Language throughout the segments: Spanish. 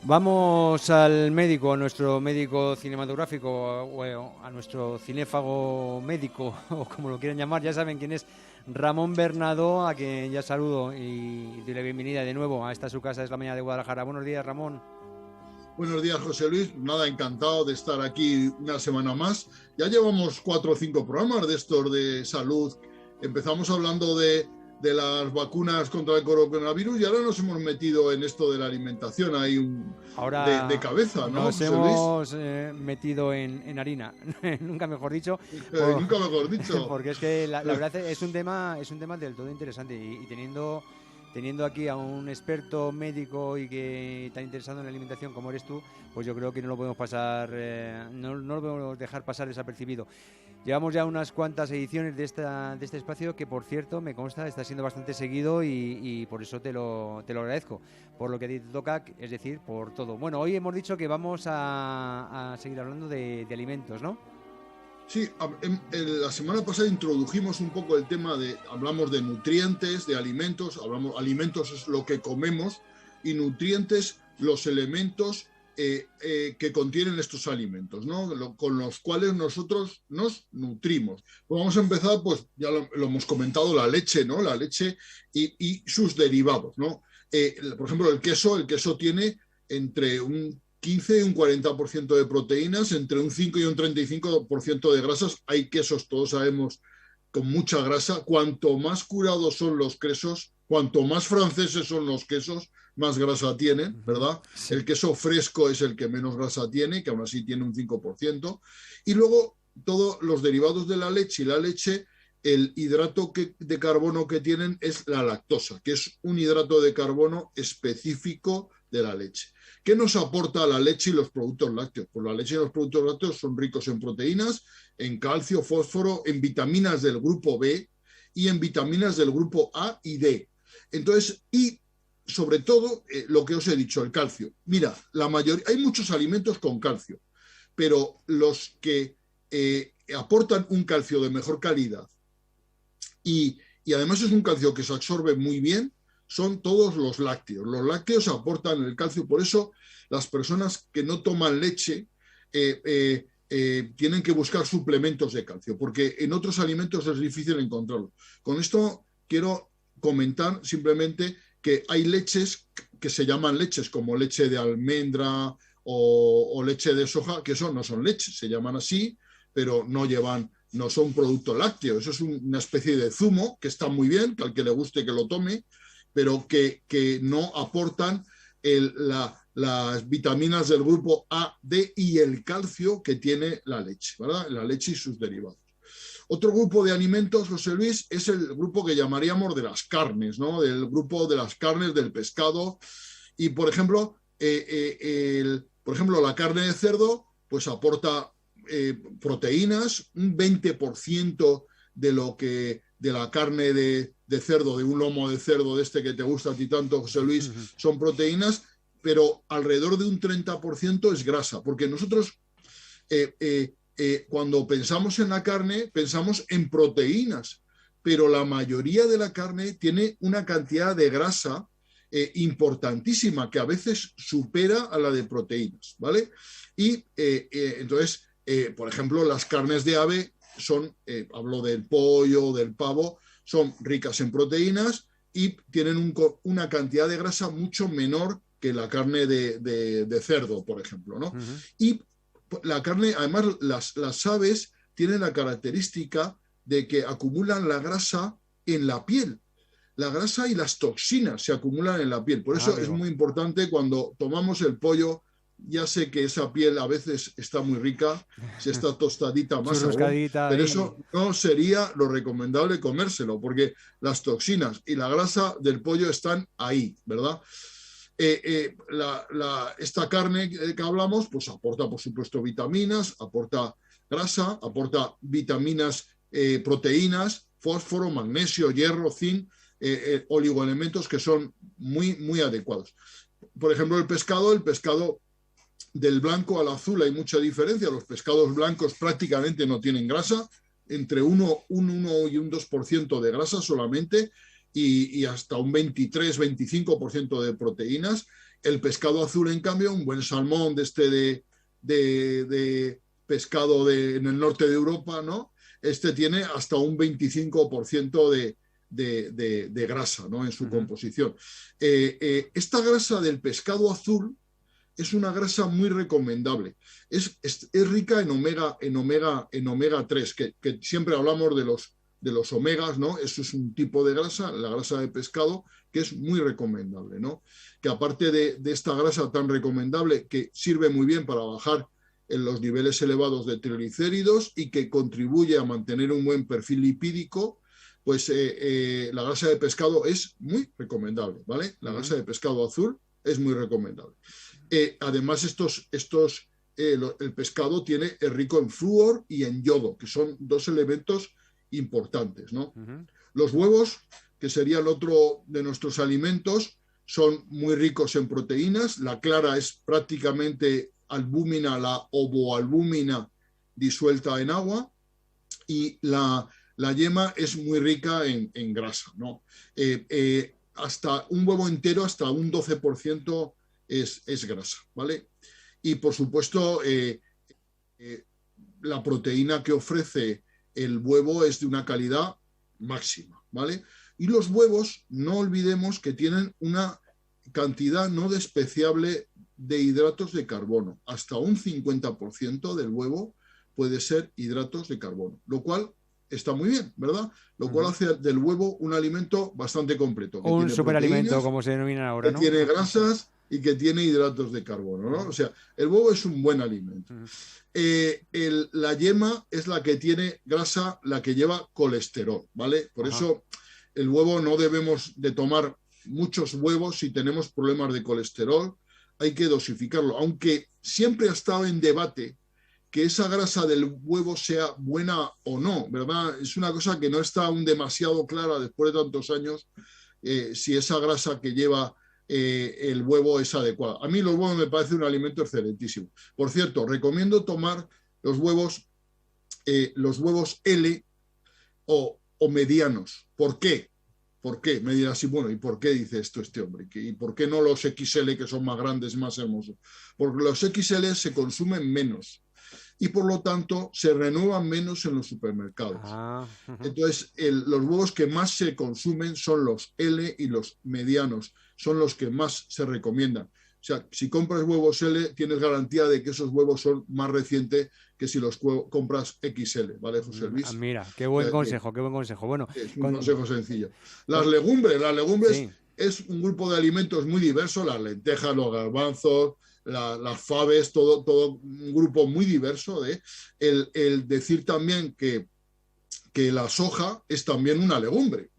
Vamos al médico, a nuestro médico cinematográfico o a nuestro cinéfago médico, o como lo quieran llamar. Ya saben quién es Ramón Bernado, a quien ya saludo y doy la bienvenida de nuevo a esta su casa, es la mañana de Guadalajara. Buenos días, Ramón. Buenos días, José Luis. Nada, encantado de estar aquí una semana más. Ya llevamos 4 o 5 programas de estos de salud. Empezamos hablando de las vacunas contra el coronavirus y ahora nos hemos metido en esto de la alimentación ahí de Ahora cabeza, ¿no, nos José Luis? hemos metido en harina, nunca mejor dicho, por- Nunca mejor dicho. porque es que la verdad es un tema del todo interesante y teniendo aquí a un experto médico y que tan interesado en la alimentación como eres tú, pues yo creo que no lo podemos pasar, no lo podemos dejar pasar desapercibido. Llevamos ya unas cuantas ediciones de este espacio que, por cierto, me consta, está siendo bastante seguido y por eso te lo agradezco. Por lo que te toca, es decir, por todo. Bueno, hoy hemos dicho que vamos a seguir hablando de alimentos, ¿no? Sí, la semana pasada introdujimos un poco el tema hablamos de nutrientes, de alimentos, alimentos es lo que comemos y nutrientes los elementos que contienen estos alimentos, ¿no? Con los cuales nosotros nos nutrimos. Pues vamos a empezar, pues ya lo hemos comentado, la leche, ¿no? La leche y sus derivados, ¿no? Por ejemplo, el queso tiene entre un 15 y un 40% de proteínas, entre un 5 y un 35% de grasas. Hay quesos, todos sabemos, con mucha grasa. Cuanto más curados son los quesos, cuanto más franceses son los quesos, más grasa tienen, ¿verdad? Sí. El queso fresco es el que menos grasa tiene, que aún así tiene un 5%. Y luego todos los derivados de la leche y la leche, el hidrato de carbono que tienen es la lactosa, que es un hidrato de carbono específico de la leche. ¿Qué nos aporta la leche y los productos lácteos? Pues la leche y los productos lácteos son ricos en proteínas, en calcio, fósforo, en vitaminas del grupo B y en vitaminas del grupo A y D. Entonces, y sobre todo, lo que os he dicho, el calcio. Mira, hay muchos alimentos con calcio, pero los que aportan un calcio de mejor calidad y además es un calcio que se absorbe muy bien, son todos los lácteos. Los lácteos aportan el calcio, por eso las personas que no toman leche tienen que buscar suplementos de calcio, porque en otros alimentos es difícil encontrarlo. Con esto quiero comentar simplemente que hay leches que se llaman leches, como leche de almendra o leche de soja, que eso no son leches, se llaman así, pero no son producto lácteo, eso es una especie de zumo que está muy bien, que al que le guste que lo tome, pero que no aportan las vitaminas del grupo A, D y el calcio que tiene la leche, ¿verdad? La leche y sus derivados. Otro grupo de alimentos, José Luis, es el grupo que llamaríamos de las carnes, ¿no? Del grupo de las carnes, del pescado. Y, por ejemplo, la carne de cerdo, pues aporta proteínas, un 20% de la carne de cerdo, de un lomo de cerdo de este que te gusta a ti tanto, José Luis, son proteínas, pero alrededor de un 30% es grasa, porque nosotros cuando pensamos en la carne, pensamos en proteínas, pero la mayoría de la carne tiene una cantidad de grasa importantísima que a veces supera a la de proteínas, ¿vale? Y entonces, por ejemplo, las carnes de ave hablo del pollo, del pavo, son ricas en proteínas y tienen una cantidad de grasa mucho menor que la carne de cerdo, por ejemplo, ¿no? Y la carne, además, las aves tienen la característica de que acumulan la grasa en la piel. La grasa y las toxinas se acumulan en la piel. Por eso es Amigo. muy importante cuando tomamos el pollo. Ya sé que esa piel a veces está muy rica, si está tostadita más aún, Churruscadita pero ahí. eso no sería lo recomendable comérselo, porque las toxinas y la grasa del pollo están ahí, ¿verdad? Esta carne que hablamos, pues aporta, por supuesto, vitaminas, aporta grasa, aporta vitaminas, proteínas, fósforo, magnesio, hierro, zinc, oligoelementos que son muy, muy adecuados. Por ejemplo, el pescado del blanco al azul hay mucha diferencia. Los pescados blancos prácticamente no tienen grasa, entre un 1 y un 2% de grasa solamente y hasta un 23-25% de proteínas. El pescado azul, en cambio, un buen salmón de pescado en el norte de Europa, ¿no? Este tiene hasta un 25% de grasa, ¿no? En su composición. Esta grasa del pescado azul es una grasa muy recomendable. Es rica en omega 3, que siempre hablamos de los omegas, ¿no? Eso es un tipo de grasa, la grasa de pescado, que es muy recomendable, ¿no? Que aparte de esta grasa tan recomendable, que sirve muy bien para bajar en los niveles elevados de triglicéridos y que contribuye a mantener un buen perfil lipídico, pues la grasa de pescado es muy recomendable, ¿vale? La grasa de pescado azul es muy recomendable. Además, el pescado es rico en flúor y en yodo, que son dos elementos importantes, ¿no? Los huevos, que serían otro de nuestros alimentos, son muy ricos en proteínas. La clara es prácticamente albúmina, la ovoalbúmina disuelta en agua, y la yema es muy rica en grasa, ¿no? Hasta un huevo entero, hasta un 12% es grasa, ¿vale? Y por supuesto, la proteína que ofrece el huevo es de una calidad máxima, ¿vale? Y los huevos, no olvidemos que tienen una cantidad no despreciable de hidratos de carbono. Hasta un 50% del huevo puede ser hidratos de carbono, lo cual está muy bien, ¿verdad? Lo cual hace del huevo un alimento bastante completo. Un superalimento, como se denomina ahora, ¿no? Que tiene grasas y que tiene hidratos de carbono, ¿no? O sea, el huevo es un buen alimento. La yema es la que tiene grasa, la que lleva colesterol, ¿vale? Por eso el huevo no debemos de tomar muchos huevos si tenemos problemas de colesterol, hay que dosificarlo, aunque siempre ha estado en debate que esa grasa del huevo sea buena o no, ¿verdad? Es una cosa que no está aún demasiado clara después de tantos años, si esa grasa que lleva el huevo es adecuada. A mí los huevos me parece un alimento excelentísimo. Por cierto, recomiendo tomar los huevos L o medianos. ¿Por qué? ¿Por qué? Me dirás, sí, bueno, ¿y por qué dice esto este hombre? ¿Y por qué no los XL, que son más grandes, más hermosos? Porque los XL se consumen menos y por lo tanto se renuevan menos en los supermercados. Entonces, los huevos que más se consumen son los L y los medianos, son los que más se recomiendan. O sea, si compras huevos L, tienes garantía de que esos huevos son más recientes que si los compras XL, ¿vale, José Luis? Mira, qué buen consejo, qué buen consejo. Bueno, es un consejo sencillo. Las legumbres sí. Es un grupo de alimentos muy diverso, las lentejas, los garbanzos, las faves, todo un grupo muy diverso. El decir también que la soja es también una legumbre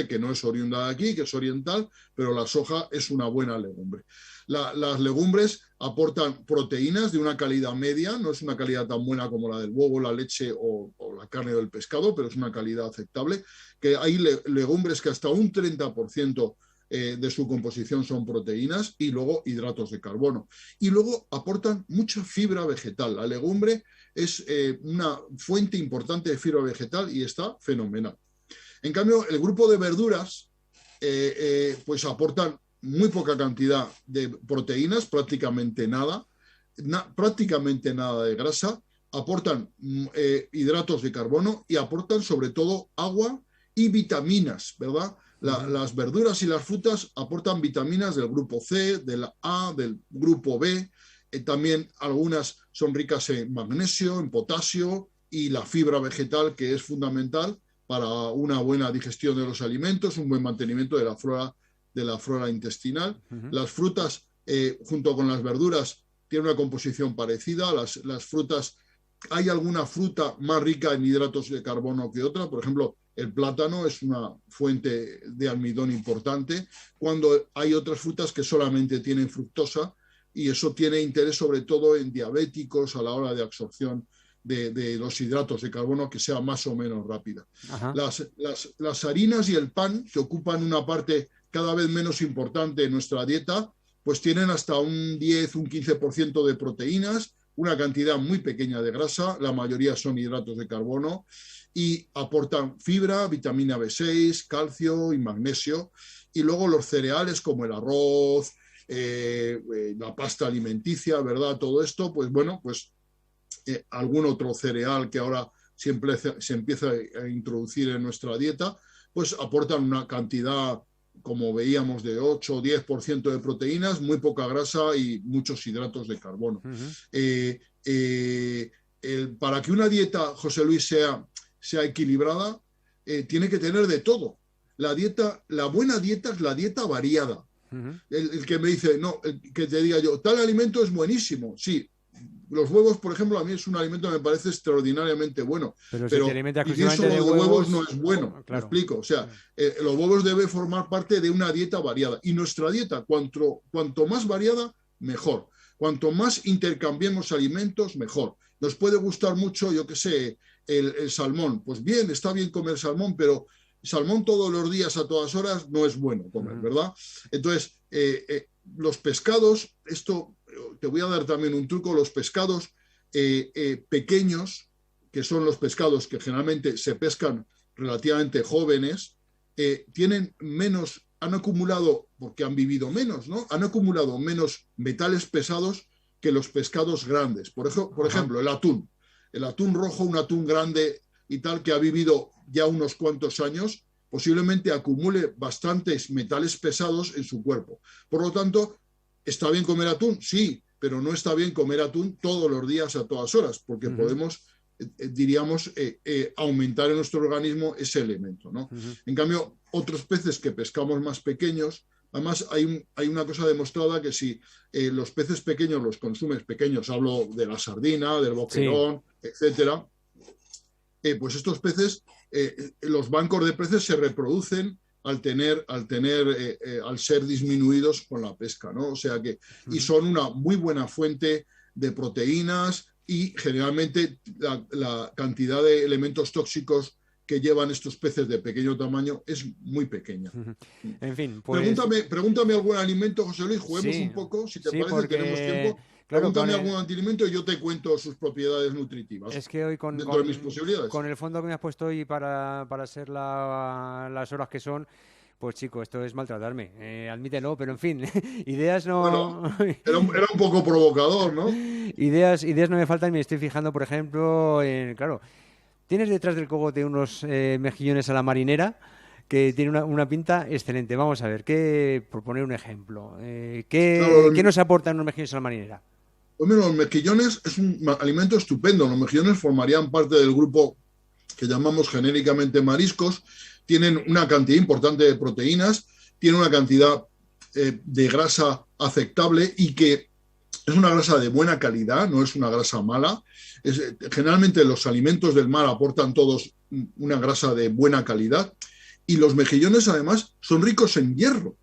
que no es oriunda de aquí, que es oriental, pero la soja es una buena legumbre. Las legumbres aportan proteínas de una calidad media, no es una calidad tan buena como la del huevo, la leche o la carne del pescado, pero es una calidad aceptable, que hay legumbres que hasta un 30% de su composición son proteínas y luego hidratos de carbono. Y luego aportan mucha fibra vegetal. La legumbre es una fuente importante de fibra vegetal y está fenomenal. En cambio, el grupo de verduras pues aportan muy poca cantidad de proteínas, prácticamente nada de grasa, aportan hidratos de carbono y aportan sobre todo agua y vitaminas, ¿verdad? Las verduras y las frutas aportan vitaminas del grupo C, del A, del grupo B. También algunas son ricas en magnesio, en potasio y la fibra vegetal, que es fundamental para una buena digestión de los alimentos, un buen mantenimiento de la flora intestinal. Las frutas, junto con las verduras, tienen una composición parecida. Las frutas, hay alguna fruta más rica en hidratos de carbono que otra. Por ejemplo, el plátano es una fuente de almidón importante, cuando hay otras frutas que solamente tienen fructosa, y eso tiene interés sobre todo en diabéticos a la hora de absorción de los hidratos de carbono, que sea más o menos rápida. Las harinas y el pan, que ocupan una parte cada vez menos importante en nuestra dieta, pues tienen hasta un 10, un 15% de proteínas, una cantidad muy pequeña de grasa, la mayoría son hidratos de carbono, y aportan fibra, vitamina B6, calcio y magnesio. Y luego los cereales como el arroz, la pasta alimenticia, ¿verdad? Todo esto, pues bueno, pues algún otro cereal que ahora siempre se empieza a introducir en nuestra dieta, pues aportan una cantidad, como veíamos, de 8 o 10% de proteínas, muy poca grasa y muchos hidratos de carbono. Para que una dieta, José Luis, sea equilibrada, tiene que tener de todo. La buena dieta es la dieta variada. El que me dice, no, que te diga yo, tal alimento es buenísimo. Sí, los huevos, por ejemplo, a mí es un alimento que me parece extraordinariamente bueno. Pero si te alimentas vivir exclusivamente solo de de huevos no es bueno, claro. ¿me explico? O sea, los huevos deben formar parte de una dieta variada. Y nuestra dieta, cuanto más variada, mejor. Cuanto más intercambiemos alimentos, mejor. Nos puede gustar mucho, yo qué sé, el salmón. Pues bien, está bien comer salmón, pero salmón todos los días a todas horas no es bueno comer, ¿verdad? Entonces, los pescados, esto te voy a dar también un truco, los pescados pequeños, que son los pescados que generalmente se pescan relativamente jóvenes, tienen menos, han acumulado, porque han vivido menos, ¿no? Han acumulado menos metales pesados que los pescados grandes. Por ejemplo, el atún rojo, un atún grande y tal, que ha vivido ya unos cuantos años, posiblemente acumule bastantes metales pesados en su cuerpo. Por lo tanto, ¿está bien comer atún? Sí, pero no está bien comer atún todos los días a todas horas, porque podemos, diríamos, aumentar en nuestro organismo ese elemento, ¿no? En cambio, otros peces que pescamos más pequeños, además hay una cosa demostrada, que si los peces pequeños los consumes pequeños, hablo de la sardina, del boquerón, etcétera, pues estos peces, los bancos de peces se reproducen al ser disminuidos con la pesca, ¿no? O sea que, y son una muy buena fuente de proteínas, y generalmente la cantidad de elementos tóxicos que llevan estos peces de pequeño tamaño es muy pequeña. En fin, pues... Pregúntame algún alimento, José Luis, juguemos un poco, si te parece, porque... tenemos tiempo. Claro, pregúntame algún alimento y yo te cuento sus propiedades nutritivas. Es que hoy dentro de mis posibilidades. Con el fondo que me has puesto hoy para ser las horas que son, pues chico, esto es maltratarme. Admítelo, pero en fin, ideas no... Bueno, era un poco provocador, ¿no? Ideas no me faltan, y me estoy fijando, por ejemplo, claro, tienes detrás del cogote unos mejillones a la marinera que tiene una pinta excelente. Vamos a ver, por poner un ejemplo, ¿qué nos aportan unos mejillones a la marinera? Pues mira, los mejillones es un alimento estupendo. Los mejillones formarían parte del grupo que llamamos genéricamente mariscos. Tienen una cantidad importante de proteínas, tienen una cantidad de grasa aceptable, y que es una grasa de buena calidad, no es una grasa mala. Generalmente los alimentos del mar aportan todos una grasa de buena calidad, y los mejillones además son ricos en hierro.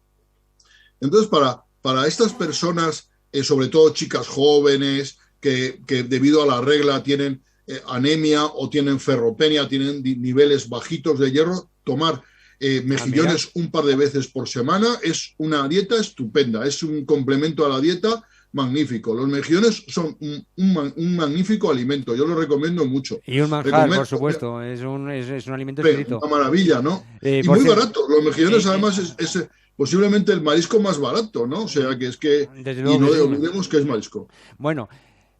Entonces, para estas personas, sobre todo chicas jóvenes que debido a la regla tienen anemia o tienen ferropenia, tienen niveles bajitos de hierro, tomar mejillones un par de veces por semana es una dieta estupenda, es un complemento a la dieta magnífico. Los mejillones son un magnífico alimento, yo lo recomiendo mucho. Y un manjar, por supuesto, es un alimento exquisito. Una maravilla, ¿no? Y muy barato. Los mejillones además es posiblemente el marisco más barato, ¿no? O sea, que es que... Luego, y no olvidemos que es marisco. Bueno,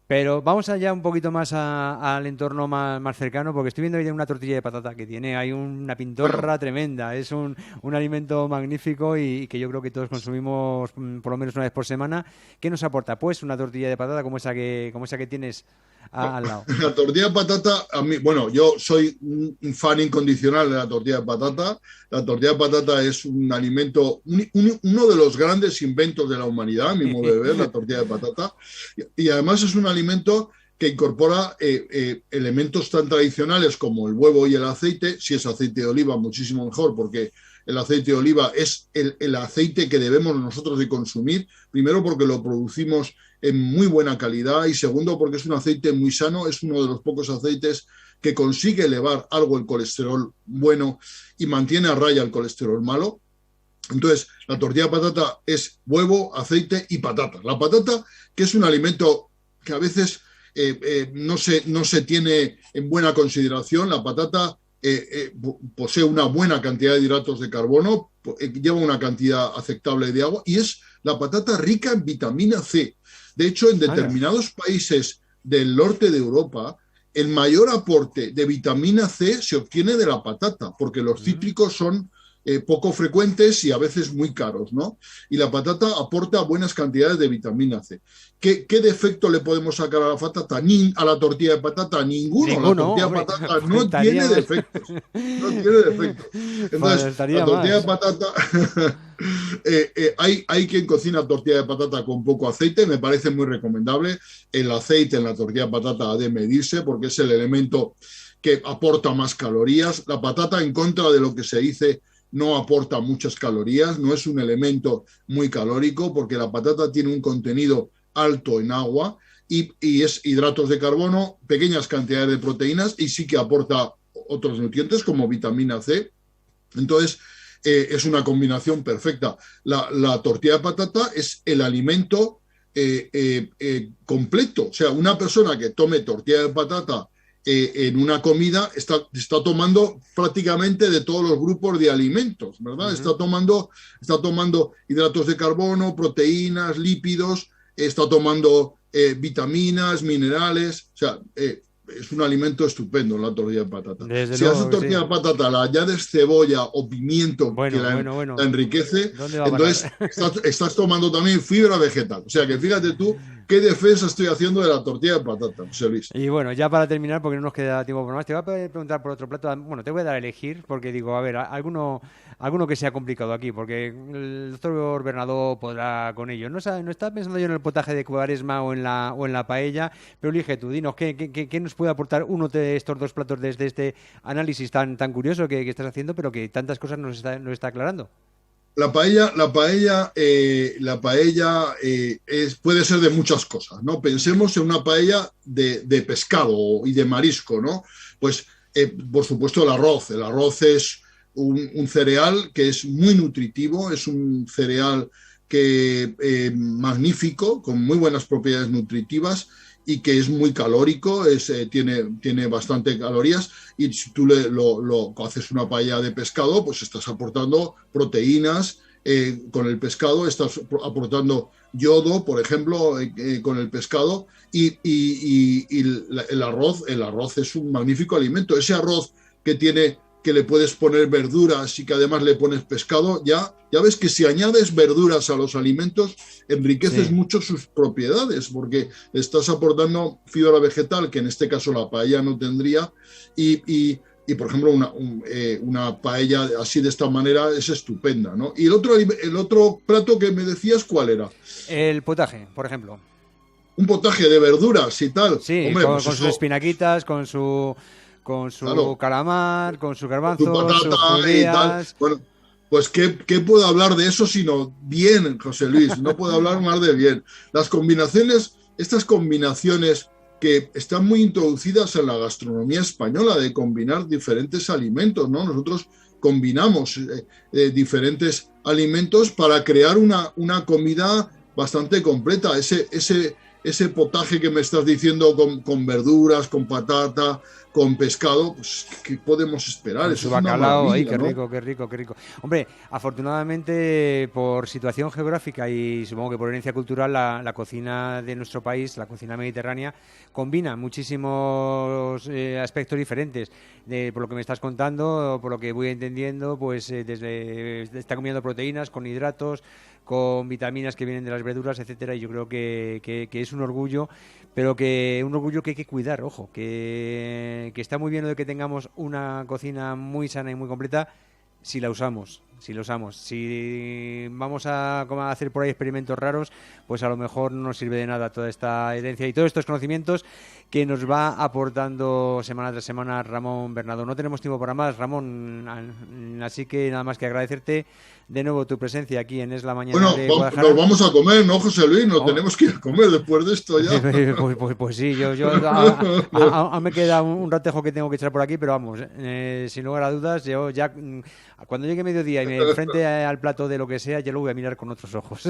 pero vamos allá un poquito más al entorno más cercano, porque estoy viendo ahí una tortilla de patata que tiene ahí una pintorra tremenda. Es un alimento magnífico y que yo creo que todos consumimos por lo menos una vez por semana. ¿Qué nos aporta? Pues una tortilla de patata como esa que tienes al lado. La tortilla de patata, a mí, bueno, yo soy un fan incondicional de la tortilla de patata. La tortilla de patata es un alimento, uno de los grandes inventos de la humanidad, a mi modo de ver, la tortilla de patata. Y además es un alimento que incorpora elementos tan tradicionales como el huevo y el aceite. Si es aceite de oliva, muchísimo mejor, porque el aceite de oliva es el aceite que debemos nosotros de consumir, primero porque lo producimos en muy buena calidad, y segundo porque es un aceite muy sano, es uno de los pocos aceites que consigue elevar algo el colesterol bueno y mantiene a raya el colesterol malo. Entonces, la tortilla de patata es huevo, aceite y patata. La patata, que es un alimento que a veces no se tiene en buena consideración, la patata posee una buena cantidad de hidratos de carbono, lleva una cantidad aceptable de agua y es la patata rica en vitamina C. De hecho, en determinados países del norte de Europa, el mayor aporte de vitamina C se obtiene de la patata, porque los cítricos son poco frecuentes y a veces muy caros, ¿no? Y la patata aporta buenas cantidades de vitamina C. ¿Qué defecto le podemos sacar a la patata? A la tortilla de patata, ninguno. La tortilla de patata no tiene defectos. No tiene defectos. Entonces, la tortilla de patata... hay quien cocina tortilla de patata con poco aceite, me parece muy recomendable. El aceite en la tortilla de patata ha de medirse porque es el elemento que aporta más calorías. La patata, en contra de lo que se dice, no aporta muchas calorías, no es un elemento muy calórico porque la patata tiene un contenido alto en agua y es hidratos de carbono, pequeñas cantidades de proteínas y sí que aporta otros nutrientes como vitamina C. Entonces, es una combinación perfecta. La tortilla de patata es el alimento completo. O sea, una persona que tome tortilla de patata en una comida está tomando prácticamente de todos los grupos de alimentos, ¿verdad? Está tomando hidratos de carbono, proteínas, lípidos, está tomando vitaminas, minerales, o sea, es un alimento estupendo la tortilla de patata. Desde si luego, haces tortilla de patata, la añades cebolla o pimiento que la enriquece, entonces estás tomando también fibra vegetal. O sea que fíjate tú qué defensa estoy haciendo de la tortilla de patata, José Luis. Y bueno, ya para terminar, porque no nos queda tiempo por más, te voy a preguntar por otro plato. Bueno, te voy a dar a elegir, porque digo, a ver, alguno que sea complicado aquí, porque el doctor Bernardo podrá con ello. No está pensando yo en el potaje de Cuaresma o en la paella, pero elige tú, dinos, ¿qué nos puede aportar uno de estos dos platos desde este análisis tan curioso que estás haciendo, pero que tantas cosas nos está aclarando? La paella puede ser de muchas cosas, ¿no? Pensemos en una paella de pescado y de marisco, ¿no? Pues, por supuesto, el arroz. El arroz es un cereal que es muy nutritivo, es un cereal magnífico, con muy buenas propiedades nutritivas y que es muy calórico, tiene bastante calorías, y si tú haces una paella de pescado, pues estás aportando proteínas con el pescado, estás aportando yodo, por ejemplo, con el pescado, y el arroz es un magnífico alimento. Ese arroz que le puedes poner verduras y que además le pones pescado, ya ves que si añades verduras a los alimentos, enriqueces mucho sus propiedades, porque estás aportando fibra vegetal, que en este caso la paella no tendría, y por ejemplo, una paella así de esta manera es estupenda, ¿no? Y el otro plato que me decías, ¿cuál era? El potaje, por ejemplo. Un potaje de verduras y tal. Sí, hombre, con sus espinaquitas, con su claro, calamar, con su garbanzo, su patata y tal. Bueno, pues ¿qué puedo hablar de eso sino bien, José Luis? No puedo hablar más de bien. Estas combinaciones que están muy introducidas en la gastronomía española, de combinar diferentes alimentos, ¿no? Nosotros combinamos diferentes alimentos para crear una comida bastante completa. Ese potaje que me estás diciendo con verduras, con patata, con pescado, pues ¿qué podemos esperar? Eso es bacalao, ay, qué rico, qué rico, qué rico. Hombre, afortunadamente por situación geográfica y supongo que por herencia cultural, la cocina de nuestro país, la cocina mediterránea, combina muchísimos aspectos diferentes. Por lo que me estás contando, por lo que voy entendiendo, pues está comiendo proteínas con hidratos, con vitaminas que vienen de las verduras, etcétera, y yo creo que es un orgullo, pero un orgullo que hay que cuidar, ojo, que está muy bien lo de que tengamos una cocina muy sana y muy completa si la usamos. Si vamos a hacer por ahí experimentos raros, pues a lo mejor no nos sirve de nada toda esta herencia y todos estos conocimientos que nos va aportando semana tras semana Ramón Bernardo. No tenemos tiempo para más, Ramón, así que nada más que agradecerte de nuevo tu presencia aquí en Es la Mañana de Guadalajara. Nos vamos a comer, ¿no, José Luis? Tenemos que ir a comer después de esto ya. Pues sí, yo me queda un ratejo que tengo que echar por aquí, pero vamos, sin lugar a dudas, yo ya cuando llegue mediodía y me enfrente al plato de lo que sea, ya lo voy a mirar con otros ojos.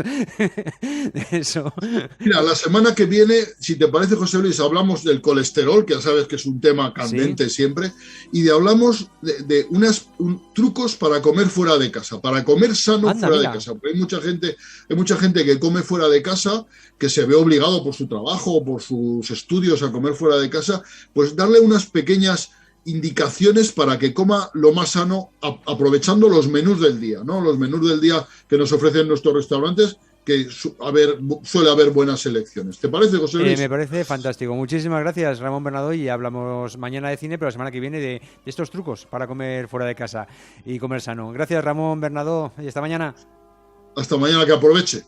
Eso. Mira, la semana que viene, si te parece, José Luis, hablamos del colesterol, que ya sabes que es un tema candente siempre, y hablamos de trucos para comer fuera de casa, para comer sano fuera de casa. Porque hay mucha gente que come fuera de casa, que se ve obligado por su trabajo o por sus estudios a comer fuera de casa, pues darle unas pequeñas indicaciones para que coma lo más sano, aprovechando los menús del día, ¿no? Los menús del día que nos ofrecen nuestros restaurantes, que suele haber buenas selecciones. ¿Te parece, José Luis? Me parece fantástico. Muchísimas gracias, Ramón Bernardo, y hablamos mañana de cine, pero la semana que viene de estos trucos para comer fuera de casa y comer sano. Gracias, Ramón Bernardo, y hasta mañana. Hasta mañana, que aproveche.